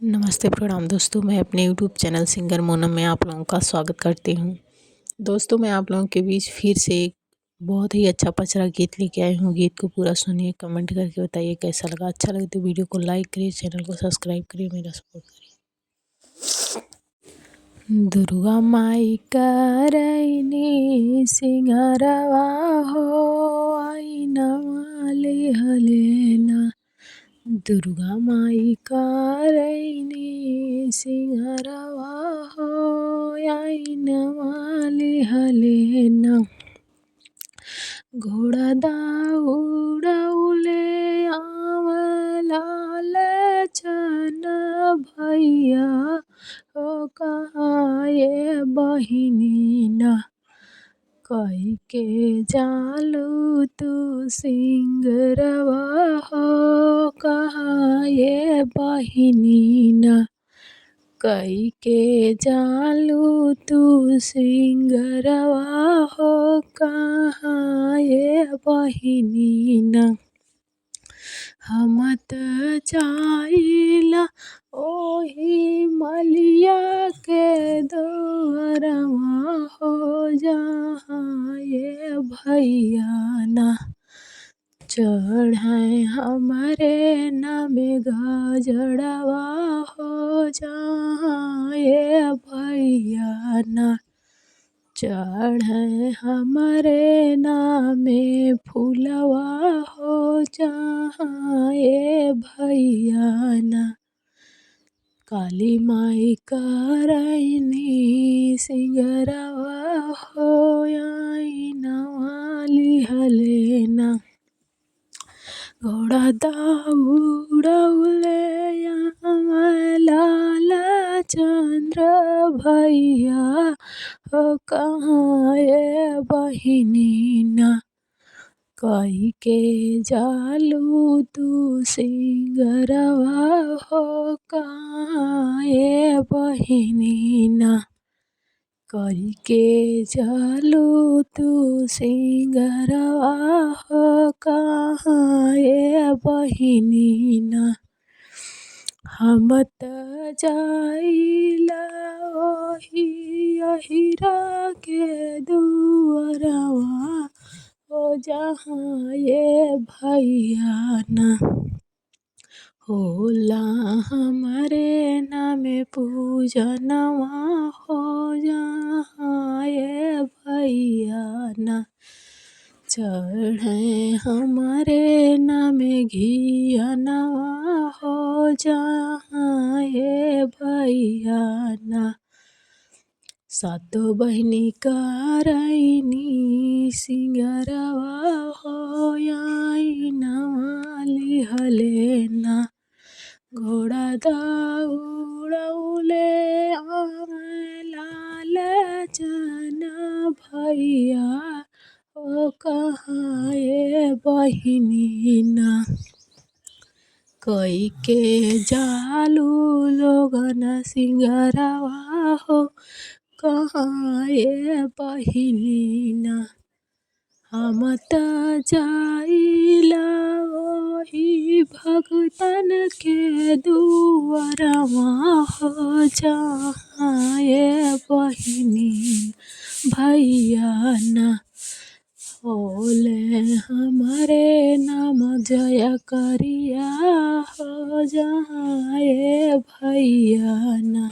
नमस्ते प्रणाम दोस्तों, मैं अपने यूट्यूब चैनल सिंगर मोनम में आप लोगों का स्वागत करती हूँ। दोस्तों, मैं आप लोगों के बीच फिर से एक बहुत ही अच्छा पचरा गीत लेके आई हूँ। गीत को पूरा सुनिए, कमेंट करके बताइए कैसा लगा। अच्छा लगे तो वीडियो को लाइक करिए, चैनल को सब्सक्राइब करिए, मेरा सपोर्ट करिए। दुर्गा माई करैनी सिंगरवा हो, आई नवाले हलेना। दुर्गा माई करैनी सिंगरवा हो, आई नवाले हलेना। घोड़ा दौड़ौले लाल चन भैया हो, कहाँ ये बहिनी ना। कही के जालू तू सिंगरवा हो, कहाँ ये बहिनी ना। कही के जालू तू सिंगरवा हो, कहाँ ये बहिनी ना। हम त जाइला ओही मलिया के दुअरवा हो, जहाँ ये भैया ना। चढ़ाए हमारे नाम गजड़वा हो, जहाँ ये भैया ना। चढ़ाए हमारे नाम फूलवा हो, जहाँ ये भैया ना। काली माई करैनी सिंगरवा हो, आई नवाली हलेना। घोड़ा दौड़ौले लाल चंद्र भैया हो, कहाँ ये बहिनी ना। कही के जालू तू सिंगरवा हो, कहाँ ये बहिनी ना। कही के जालू तू सिंगरवा हो, कहाँ ये बहिनी ना। हम त जाइला ओही अहिरा के दुअरवा हो, जहाँ ये भैया ना। होला हमारे नाम पूजनवा हो, जहाँ ये भैया ना। चढ़े हमारे नाम घियनवा हो, जहाँ ये भैया ना। सातो बहिनी करैनी सिंगरवा हो, आई नवाली हलेना। घोड़ा दौड़ौले लाल चन भैया हो, कहाँ ये बहिनी ना। कही के जालू लोगन सिंगरवा हो, कहाँ ये बहिनी ना। हम त जाइला ओही भगतन के दुअरवा हो, जहाँ ये बहिनी भैया ना। होले हमारे नाम जया करिया हो, जहाँ ये भैया ना।